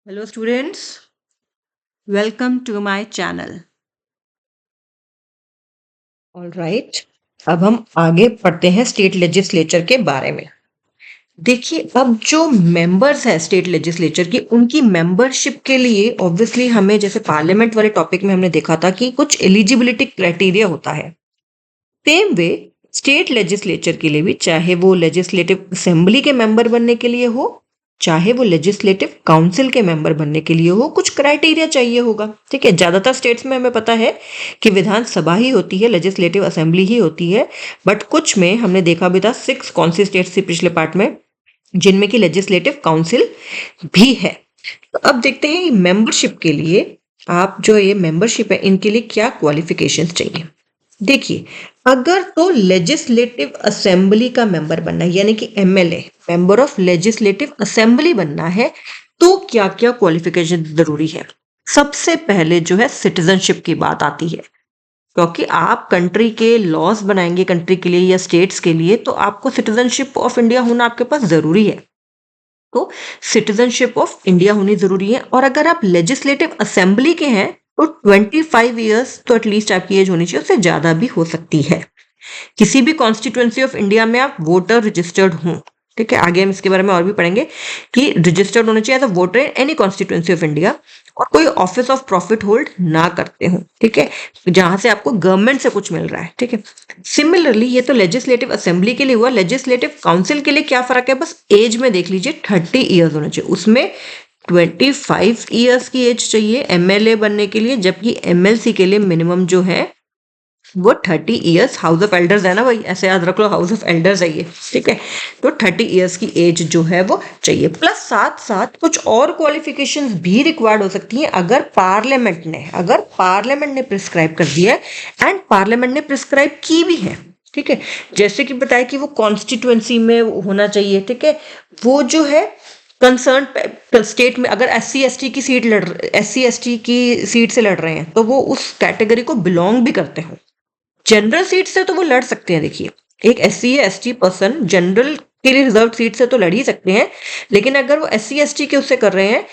Hello students, welcome to my channel. All right, अब हम आगे पढ़ते हैं स्टेट लेजिस्लेचर के बारे में। देखिए, अब जो मेंबर्स हैं स्टेट लेजिस्लेचर की, उनकी मेंबरशिप के लिए ऑब्वियसली हमें, जैसे पार्लियामेंट वाले टॉपिक में हमने देखा था कि कुछ एलिजिबिलिटी क्राइटेरिया होता है। सेम वे स्टेट लेजिस्लेचर के लिए भी, चाहे वो लेजिस्लेटिव असेंबली के मेंबर बनने के लिए हो, चाहे वो लेजिस्लेटिव काउंसिल के मेंबर बनने के लिए हो, कुछ क्राइटेरिया चाहिए होगा। ठीक है, ज्यादातर स्टेट्स में हमें पता है कि विधानसभा ही होती है, लेजिस्लेटिव असेंबली ही होती है, बट कुछ में हमने देखा भी था, 6 कौन सी स्टेट्स थी पिछले पार्ट में जिनमें कि लेजिस्लेटिव काउंसिल भी है। तो अब देखते हैं मेंबरशिप के लिए, आप जो ये मेंबरशिप है इनके लिए क्या क्वालिफिकेशंस चाहिए। देखिए, अगर तो लेजिस्लेटिव असेंबली का मेंबर बनना है, यानी कि MLA, member of legislative assembly बनना है, तो क्या क्या क्वालिफिकेशन जरूरी है। सबसे पहले जो है सिटीजनशिप की बात आती है, क्योंकि आप कंट्री के लॉज बनाएंगे कंट्री के लिए या स्टेट्स के लिए, तो आपको सिटीजनशिप ऑफ इंडिया होना आपके पास जरूरी है। तो सिटीजनशिप ऑफ इंडिया होनी जरूरी है। और अगर आप लेजिस्लेटिव असेंबली के हैं तो 25 ईयर्स तो एटलीस्ट आपकी एज होनी चाहिए, उससे ज्यादा भी हो सकती है। किसी भी कॉन्स्टिट्यूएंसी ऑफ इंडिया में आप वोटर रजिस्टर्ड हों। ठीक है, आगे हम इसके बारे में और भी पढ़ेंगे कि रजिस्टर्ड होने चाहिए as a voter in any constituency of India, और कोई ऑफिस ऑफ प्रॉफिट होल्ड ना करते हो। ठीक है, जहां से आपको गवर्नमेंट से कुछ मिल रहा है। ठीक है, सिमिलरली ये तो लेजिस्लेटिव असेंबली के लिए हुआ। लेजिस्लेटिव काउंसिल के लिए क्या फर्क है, बस एज में देख लीजिए, 30 ईयर्स होना चाहिए। उसमें 25 ईयर्स की एज चाहिए एमएलए बनने के लिए, जबकि एमएलसी के लिए मिनिमम जो है वो 30 ईयर्स। हाउस ऑफ एल्डर्स है ना भाई, ऐसे याद रख लो, हाउस ऑफ एल्डर्स है ये। ठीक है, तो 30 ईयर्स की एज जो है वो चाहिए। प्लस साथ साथ कुछ और क्वालिफिकेशंस भी रिक्वायर्ड हो सकती हैं अगर पार्लियामेंट ने प्रिस्क्राइब कर दिया है, एंड पार्लियामेंट ने प्रिस्क्राइब की भी है। ठीक है, जैसे कि बताया कि वो कॉन्स्टिट्यूएंसी में होना चाहिए। ठीक है, वो जो है कंसर्न स्टेट में अगर एस सी एस टी की सीट से लड़ रहे हैं, तो वो उस कैटेगरी को बिलोंग भी करते हैं। जनरल सीट से तो वो लड़ सकते हैं। देखिए, एक S C S T person general के लिए रिजर्व सीट से तो लड़ ही सकते हैं, लेकिन अगर वो एस सी एस टी के उससे कर रहे हैं,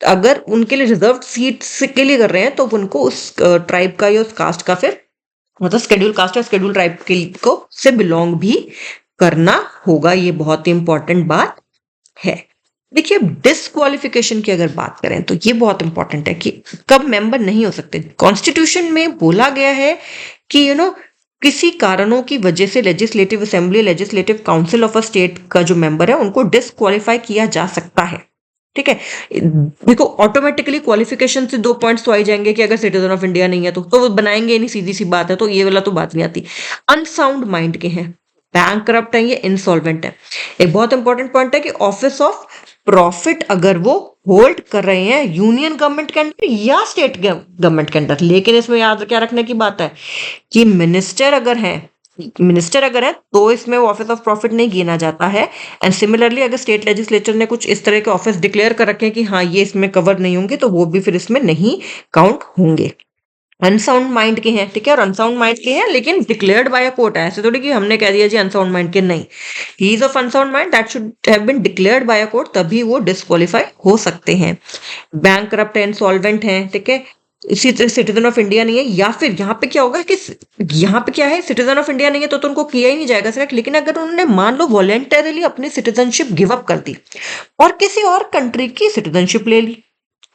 अगर उनके लिए रिजर्व सीट के लिए कर रहे हैं, तो उनको उस ट्राइब का या उस कास्ट का फिर, मतलब शेड्यूल कास्ट या शेड्यूल ट्राइब के को से बिलोंग भी करना होगा। ये बहुत ही इंपॉर्टेंट बात है। देखिए, डिसक्वालिफिकेशन की अगर बात करें तो ये बहुत इंपॉर्टेंट है कि कब मेंबर नहीं हो सकते। कॉन्स्टिट्यूशन में बोला गया है कि किसी कारणों की वजह से legislative assembly, legislative council of a state का जो मेंबर है उनको डिसक्वालीफाई किया जा सकता है। ठीक है, देखो ऑटोमेटिकली क्वालिफिकेशन से 2 पॉइंट्स तो आ ही जाएंगे कि अगर सिटीजन ऑफ इंडिया नहीं है तो वो बनाएंगे नहीं, सीधी सी बात है, तो ये वाला तो बात नहीं आती। अनसाउंड माइंड के हैं, बैंक करप्ट है, ये इंसॉल्वेंट है। एक बहुत इंपॉर्टेंट पॉइंट है कि ऑफिस ऑफ प्रॉफिट अगर वो होल्ड कर रहे हैं यूनियन गवर्नमेंट के अंडर या स्टेट गवर्नमेंट के अंडर, लेकिन इसमें याद क्या रखने की बात है कि मिनिस्टर अगर है तो इसमें वो ऑफिस ऑफ प्रॉफिट नहीं गिना जाता है। एंड सिमिलरली अगर स्टेट लेजिस्लेचर ने कुछ इस तरह के ऑफिस डिक्लेयर कर रखे हैं कि हाँ ये इसमें कवर नहीं होंगे, तो वो भी फिर इसमें नहीं काउंट होंगे। अनसाउंड माइंड के हैं, ठीक है, और अनसाउंड माइंड के हैं लेकिन डिक्लेयर्ड बाय अ कोर्ट है। ऐसे थोड़ी कि हमने कह दिया जी अनसाउंड माइंड के, नहीं, he is of unsound mind that should have been declared by a court, तभी वो डिस्क्वालीफाई हो सकते हैं। बैंक करप्ट है, इंसॉल्वेंट है, ठीक है, इसी तरह सिटीजन ऑफ इंडिया नहीं है, या फिर यहाँ पे क्या होगा कि यहाँ पे क्या है, सिटीजन ऑफ इंडिया नहीं है तो उनको किया ही नहीं जाएगा सिलेक्ट। लेकिन अगर उन्होंने मान लो वॉलेंटरली अपनी सिटीजनशिप गिव अप कर दी और किसी और कंट्री की सिटीजनशिप ले ली,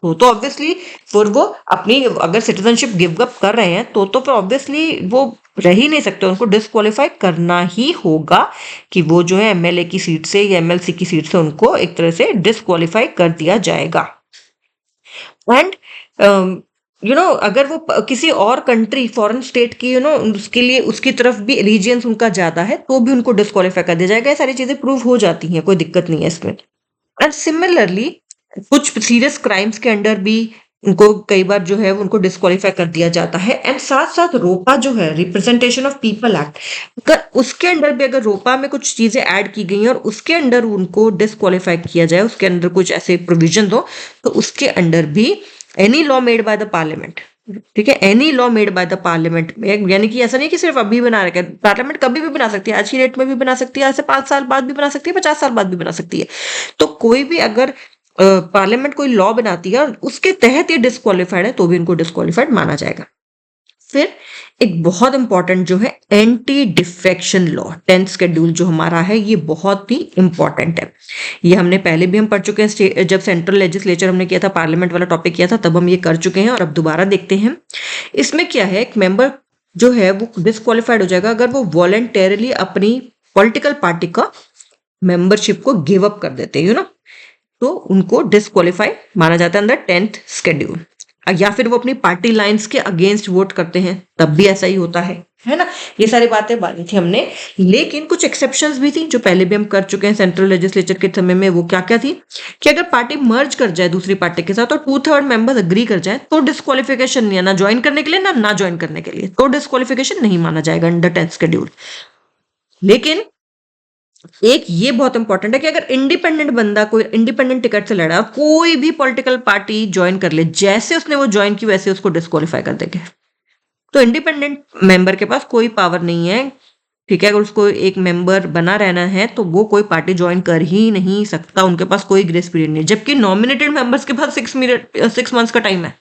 तो ऑब्वियसली फिर वो अपनी अगर सिटीजनशिप गिव अप कर रहे हैं तो फिर ऑब्वियसली वो रह ही नहीं सकते, उनको डिस्क्वालीफाई करना ही होगा कि वो जो है एमएलए की सीट से या एमएलसी की सीट से उनको एक तरह से डिस्क्वालीफाई कर दिया जाएगा। एंड अगर वो किसी और कंट्री फॉरेन स्टेट की उसके लिए उसकी तरफ भी एलिजियंस उनका ज्यादा है तो भी उनको डिस्क्वालीफाई कर दिया जाएगा। ये सारी चीजें प्रूव हो जाती हैं, कोई दिक्कत नहीं है इसमें। एंड सिमिलरली कुछ सीरियस क्राइम्स के अंडर भी उनको कई बार जो है उनको डिस्क्वालीफाई कर दिया जाता है। एंड साथ साथ रोपा जो है, रिप्रेजेंटेशन ऑफ पीपल एक्ट, अगर उसके अंडर भी अगर रोपा में कुछ चीजें ऐड की गई हैं और उसके अंडर उनको डिस्क्वालीफाई किया जाए, उसके अंदर कुछ ऐसे प्रोविजन हो, तो उसके अंडर भी any law made by the parliament, ठीक है, any law made by the parliament, यानी कि ऐसा नहीं कि सिर्फ अभी बना रखा है, पार्लियामेंट कभी भी बना सकती है, आज की डेट में भी बना सकती है, आज से 5 साल बाद भी बना सकती है, 50 साल बाद भी बना सकती है। तो कोई भी अगर पार्लियामेंट कोई लॉ बनाती है और उसके तहत ये डिस्क्वालिफाइड है तो भी उनको डिस्क्वालिफाइड माना जाएगा। फिर एक बहुत इंपॉर्टेंट जो है anti defection law, 10th schedule जो हमारा है ये बहुत ही इंपॉर्टेंट है। ये हमने पहले भी हम पढ़ चुके हैं, जब सेंट्रल लेजिस्लेचर हमने किया था, पार्लियामेंट वाला टॉपिक किया था, तब हम ये कर चुके हैं और अब दोबारा देखते हैं। इसमें क्या है, एक मेंबर जो है वो डिस्क्वालिफाइड हो जाएगा अगर वो वॉलंटरली अपनी पॉलिटिकल पार्टी का मेंबरशिप को गिव अप कर देते हैं, तो उनको डिस्क्वालीफाई माना जाता है अंदर 10th शेड्यूल। या फिर वो अपनी पार्टी लाइंस के अगेंस्ट वोट करते हैं तब भी ऐसा ही होता है ना। ये सारी बातें बांधी थी हमने, लेकिन कुछ एक्सेप्शंस भी थी जो पहले भी हम कर चुके हैं सेंट्रल लेजिस्लेचर के समय में। वो क्या क्या थी कि अगर पार्टी मर्ज कर जाए दूसरी पार्टी के साथ और 2/3 मेंबर्स अग्री कर जाए तो डिस्क्वालिफिकेशन नहीं है, ना ज्वाइन करने के लिए ना ज्वाइन करने के लिए, तो डिस्क्वालिफिकेशन नहीं माना जाएगा अंडर 10th शेड्यूल। लेकिन एक ये बहुत इंपॉर्टेंट है कि अगर इंडिपेंडेंट बंदा कोई इंडिपेंडेंट टिकट से लड़ा, कोई भी पॉलिटिकल पार्टी ज्वाइन कर ले, जैसे उसने वो ज्वाइन की वैसे उसको डिस्क्वालीफाई कर देंगे। तो इंडिपेंडेंट मेंबर के पास कोई पावर नहीं है, ठीक है। अगर उसको एक मेंबर बना रहना है तो वो कोई पार्टी ज्वाइन कर ही नहीं सकता, उनके पास कोई ग्रेस पीरियड नहीं है। जबकि नॉमिनेटेड मेंबर्स के पास 6 मंथ्स का टाइम है।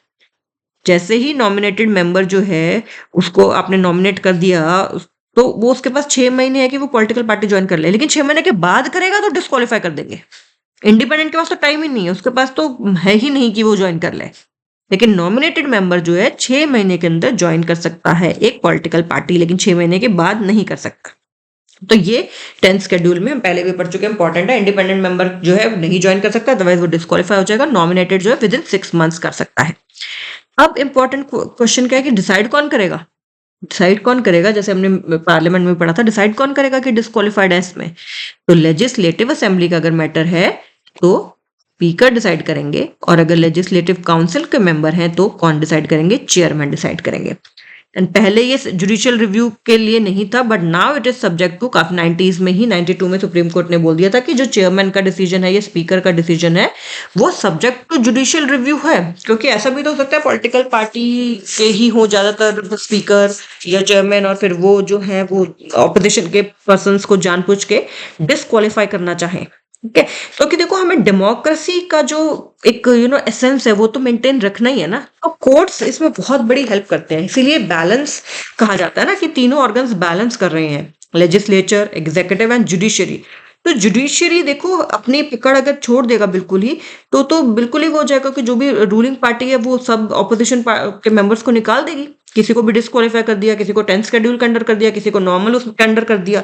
जैसे ही नॉमिनेटेड मेंबर जो है उसको आपने नॉमिनेट कर दिया तो वो उसके पास 6 महीने है कि वो पॉलिटिकल पार्टी ज्वाइन कर ले, लेकिन 6 महीने के बाद करेगा तो डिस्क्वालीफाई कर देंगे। इंडिपेंडेंट के पास तो टाइम ही नहीं है, उसके पास तो है ही नहीं कि वो ज्वाइन कर ले। लेकिन नॉमिनेटेड मेंबर जो है 6 महीने के अंदर ज्वाइन कर सकता है एक पॉलिटिकल पार्टी, लेकिन 6 महीने के बाद नहीं कर सकता। तो ये 10th शेड्यूल में हम पहले भी पढ़ चुके हैं, इंपॉर्टेंट है। इंडिपेंडेंट मेंबर जो है नहीं ज्वाइन कर सकता, अदरवाइज वो डिस्क्वालीफाई हो जाएगा। नॉमिनेटेड जो है विद इन 6 मंथ्स कर सकता है। अब इंपॉर्टेंट क्वेश्चन क्या है कि डिसाइड कौन करेगा, डिसाइड कौन करेगा। जैसे हमने पार्लियामेंट में पढ़ा था, डिसाइड कौन करेगा कि डिस्क्वालिफाइड है इसमें। तो लेजिस्लेटिव असेंबली का अगर मैटर है तो स्पीकर डिसाइड करेंगे, और अगर लेजिस्लेटिव काउंसिल के मेंबर हैं तो कौन डिसाइड करेंगे, चेयरमैन डिसाइड करेंगे। एंड पहले ये जुडिशियल रिव्यू के लिए नहीं था, but now it is subject to, काफी 90s में ही 92 में सुप्रीम कोर्ट ने बोल दिया था कि जो चेयरमैन का डिसीजन है या स्पीकर का डिसीजन है वो सब्जेक्ट टू जुडिशियल रिव्यू है। क्योंकि ऐसा भी तो हो सकता है पॉलिटिकल पार्टी के ही हो ज्यादातर स्पीकर या चेयरमैन, और फिर वो जो है वो ऑपोजिशन के पर्सन को जानबूझ के डिस्क्वालीफाई करना चाहे, ठीक है। क्योंकि देखो हमें डेमोक्रेसी का जो एक एसेंस है वो तो मेंटेन रखना ही है ना। तो कोर्ट्स इसमें बहुत बड़ी हेल्प करते हैं, इसीलिए बैलेंस कहा जाता है ना कि तीनों ऑर्गन्स बैलेंस कर रहे हैं, लेजिस्लेचर, एग्जीक्यूटिव एंड जुडिशरी। तो जुडिशरी देखो अपनी पकड़ अगर छोड़ देगा बिल्कुल ही, तो बिल्कुल ही वो हो जाएगा कि जो भी रूलिंग पार्टी है वो सब ऑपोजिशन के मेंबर्स को निकाल देगी। किसी को भी डिस्क्वालीफाई कर दिया, किसी को 10th शेड्यूल के अंडर कर दिया, किसी को नॉर्मल उसके अंडर कर दिया,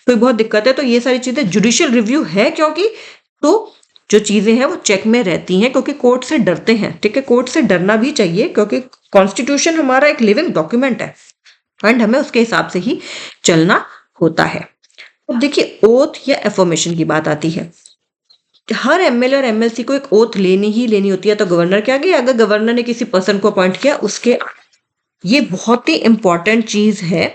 तो बहुत दिक्कत है। तो ये सारी चीजें जुडिशियल रिव्यू है, क्योंकि तो जो चीजें हैं वो चेक में रहती हैं, क्योंकि कोर्ट से डरते हैं, ठीक है। कोर्ट से डरना भी चाहिए क्योंकि कॉन्स्टिट्यूशन हमारा एक लिविंग डॉक्यूमेंट है एंड हमें उसके हिसाब से ही चलना होता है। अब देखिए ओथ या एफर्मेशन की बात आती है। हर एमएलए और एमएलसी को एक ओथ लेनी ही लेनी होती है। तो गवर्नर के आगे, अगर गवर्नर ने किसी पर्सन को अपॉइंट किया उसके, ये बहुत ही इंपॉर्टेंट चीज है,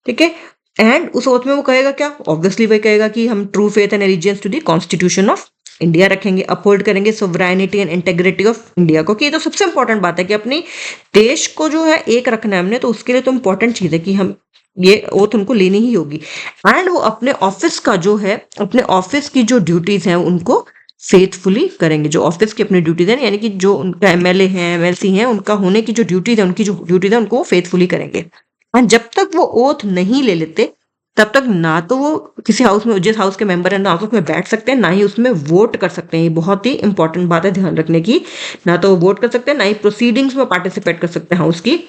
ठीक है। एंड उस ओथ में वो कहेगा क्या, ऑब्वियसली वही कहेगा कि हम true faith and allegiance to the constitution of India रखेंगे, अपहोल्ड करेंगे sovereignty and integrity of India को। कि ये तो सबसे इंपॉर्टेंट बात है कि अपनी देश को जो है एक रखना है हमने, तो उसके लिए तो इंपॉर्टेंट चीज है कि हम ये ओथ उनको लेनी ही होगी। एंड वो अपने ऑफिस का जो है, अपने ऑफिस की जो ड्यूटीज हैं उनको फेथफुली करेंगे। जो ऑफिस की अपनी ड्यूटीज है, यानी कि जो उनका एमएलए है, एमएलसी है, उनका होने की जो ड्यूटीज है, उनकी जो ड्यूटीज है उनको फेथफुली करेंगे। एंड जब तक वो ओथ नहीं ले लेते तब तक ना तो वो किसी हाउस में, जिस हाउस के मेंबर है ना हाउस में बैठ सकते हैं, ना ही उसमें वोट कर सकते हैं। ये बहुत ही इंपॉर्टेंट बात है ध्यान रखने की। ना तो वो वोट कर सकते हैं, ना ही प्रोसीडिंग्स में पार्टिसिपेट कर सकते हैं हाउस की,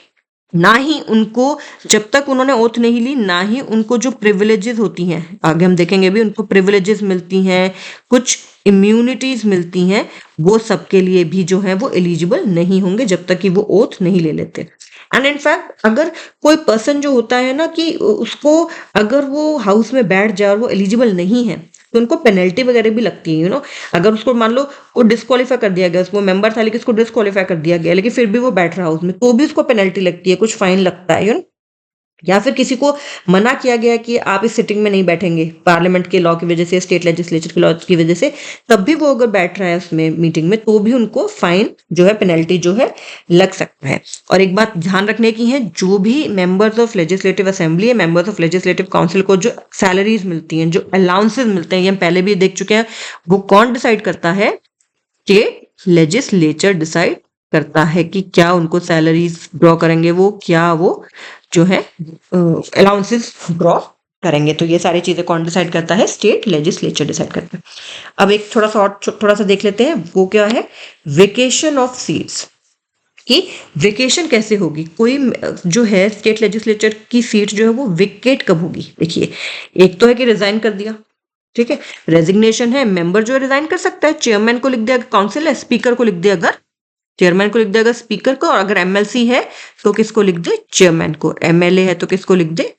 ना ही उनको, जब तक उन्होंने ओथ नहीं ली, ना ही उनको जो प्रिविलेजेस होती हैं, आगे हम देखेंगे भी, उनको प्रिविलेजेस मिलती हैं, कुछ इम्यूनिटीज मिलती हैं, वो सबके लिए भी जो है वो एलिजिबल नहीं होंगे जब तक कि वो ओथ नहीं ले लेते। एंड इनफैक्ट अगर कोई पर्सन जो होता है ना कि उसको, अगर वो हाउस में बैठ जाए और वो एलिजिबल नहीं है तो उनको पेनल्टी वगैरह भी लगती है। अगर उसको मान लो वो डिस्क्वालीफाई कर दिया गया, उसको मेंबर था लेकिन उसको डिस्क्वालीफाई कर दिया गया, लेकिन फिर भी वो बैठ रहा हाउस में, तो भी उसको पेनल्टी लगती है, कुछ फाइन लगता है। या फिर किसी को मना किया गया कि आप इस सिटिंग में नहीं बैठेंगे पार्लियामेंट के लॉ की वजह से, स्टेट लेजिस्लेचर के लॉ की वजह से, तब भी वो अगर बैठ रहा है उसमें मीटिंग में, तो भी उनको फाइन जो है, पेनल्टी जो है लग सकता है। और एक बात ध्यान रखने की है, जो भी मेंबर्स ऑफ लेजिस्लेटिव असेंबली है, मेंबर्स ऑफ लेजिस्लेटिव काउंसिल को जो सैलरीज मिलती हैं, जो अलाउंसेस मिलते हैं, ये हम पहले भी देख चुके हैं, वो कौन डिसाइड करता है, स्टेट लेजिस्लेचर डिसाइड करता है कि क्या उनको सैलरीज ड्रॉ करेंगे, वो क्या वो जो है अलाउंसेस ड्रॉ करेंगे। तो ये सारी चीजें कौन डिसाइड करता है? स्टेट लेजिस्लेचर डिसाइड करता है। अब एक थोड़ा सा देख लेते हैं, वो क्या है? वेकेशन ऑफ सीट्स, कि वेकेशन कैसे होगी, कोई जो है स्टेट लेजिस्लेचर की सीट जो है वो वेकेट कब होगी। देखिए, एक तो है कि रिजाइन कर दिया, ठीक है, रेजिग्नेशन है, मेंबर जो रिजाइन कर सकता है, चेयरमैन को लिख दिया, काउंसिल है, स्पीकर को लिख दिया, अगर चेयरमैन को लिख देगा स्पीकर को, और अगर एमएलसी है तो किसको लिख दे? चेयरमैन को। एमएलए है तो किसको लिख दे?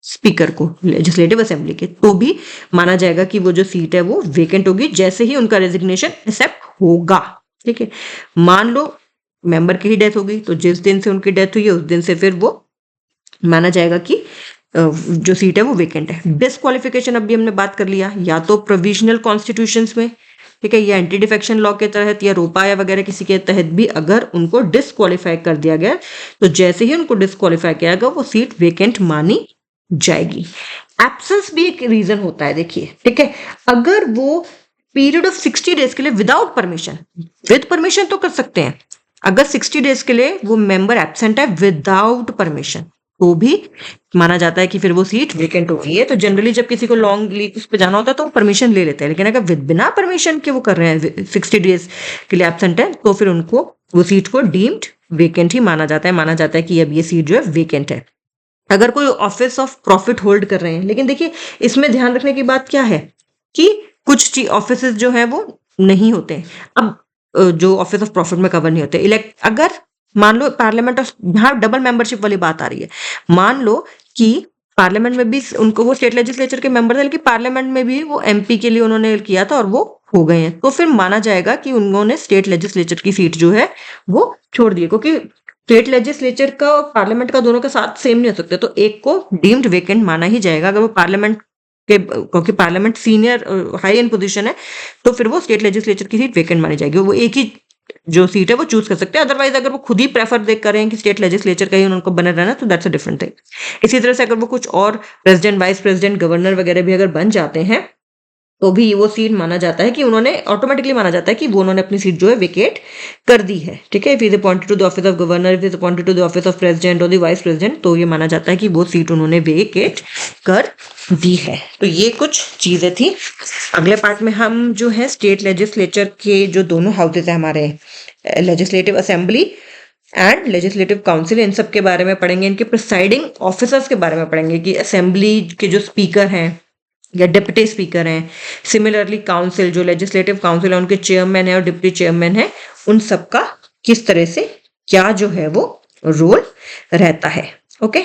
स्पीकर को, लेजिस्लेटिव असेंबली के। तो भी माना जाएगा कि वो जो सीट है वो वेकेंट होगी जैसे ही उनका रेजिग्नेशन एक्सेप्ट होगा, ठीक है। मान लो मेंबर की ही डेथ होगी, तो जिस दिन से उनकी डेथ हुई है उस दिन से फिर वो माना जाएगा कि जो सीट है वो वेकेंट है। डिस्क्वालिफिकेशन अभी हमने बात कर लिया, या तो प्रोविजनल कॉन्स्टिट्यूशंस में, ठीक है, या एंटी डिफेक्शन लॉ के तहत, या रोपा या वगैरह किसी के तहत भी अगर उनको डिस्क्वालीफाई कर दिया गया, तो जैसे ही उनको डिस्क्वालीफाई किया गया वो सीट वेकेंट मानी जाएगी। एब्सेंस भी एक रीजन होता है, देखिए, ठीक है, अगर वो पीरियड ऑफ 60 डेज के लिए विदाउट परमिशन, विद परमिशन तो कर सकते हैं, अगर 60 डेज के लिए वो मेंबर एब्सेंट है विदाउट परमिशन, तो भी माना जाता है कि फिर वो सीट वेकेंट हो गई है। तो जनरली जब किसी को लॉन्ग लीव उस पे जाना होता है तो परमिशन ले लेते हैं, लेकिन अगर बिना परमिशन के वो कर रहे हैं, 60 डेज के लिए एब्सेंट है, तो फिर उनको वो सीट को डीम्ड वेकेंट ही माना जाता है। माना जाता है कि अब ये सीट जो है वेकेंट है। अगर कोई ऑफिस ऑफ प्रॉफिट होल्ड कर रहे हैं, लेकिन देखिए इसमें ध्यान रखने की बात क्या है कि कुछ ऑफिस जो है वो नहीं होते हैं। अब जो ऑफिस ऑफ प्रॉफिट में कवर नहीं होते, इलेक्ट, अगर मान लो पार्लियामेंट ऑफ, यहाँ डबल मेंबरशिप वाली बात आ रही है, मान लो कि पार्लियामेंट में भी उनको, वो स्टेट लेजिस्लेचर के मेंबर थे लेकिन पार्लियामेंट में भी वो एमपी के लिए उन्होंने किया था और वो हो गए हैं, तो फिर माना जाएगा कि उन्होंने स्टेट लेजिस्लेचर की सीट जो है वो छोड़ दी, क्योंकि स्टेट लेजिस्लेचर का और पार्लियामेंट का दोनों का साथ सेम नहीं हो सकते, तो एक को डीम्ड वेकेंट माना ही जाएगा। अगर वो पार्लियामेंट के, क्योंकि parliament senior high in position है, तो फिर वो स्टेट लेजिस्लेचर की सीट वेकेंट मानी जाएगी, वो एक ही जो सीट है वो चूज कर सकते हैं। अदरवाइज अगर वो खुद ही प्रेफर देख करें कि स्टेट लेजिस्लेचर का ही उनको बने रहना, तो दैट्स अ डिफरेंट थिंग। इसी तरह से अगर वो कुछ और प्रेसिडेंट, वाइस प्रेसिडेंट, गवर्नर वगैरह भी अगर बन जाते हैं, तो भी वो सीट माना जाता है कि उन्होंने, ऑटोमेटिकली माना जाता है कि वो उन्होंने अपनी सीट जो है वेकेट कर दी है, ठीक है। If is appointed to the office of governor, if is appointed to the office of president और द वाइस प्रेसिडेंट, तो ये माना जाता है कि वो सीट उन्होंने वेकेट कर दी है। तो ये कुछ चीजें थी। अगले पार्ट में हम जो है स्टेट लेजिस्लेचर के जो दोनों हाउसेज है हमारे, legislative assembly and legislative council, इन सब के बारे में पढ़ेंगे, इनके प्रिसाइडिंग ऑफिसर्स के बारे में पढ़ेंगे कि असेंबली के जो स्पीकर हैं या डिप्टी स्पीकर हैं, सिमिलरली काउंसिल, जो लेजिस्लेटिव काउंसिल है, उनके चेयरमैन है और डिप्टी चेयरमैन है, उन सबका किस तरह से क्या जो है वो रोल रहता है। ओके।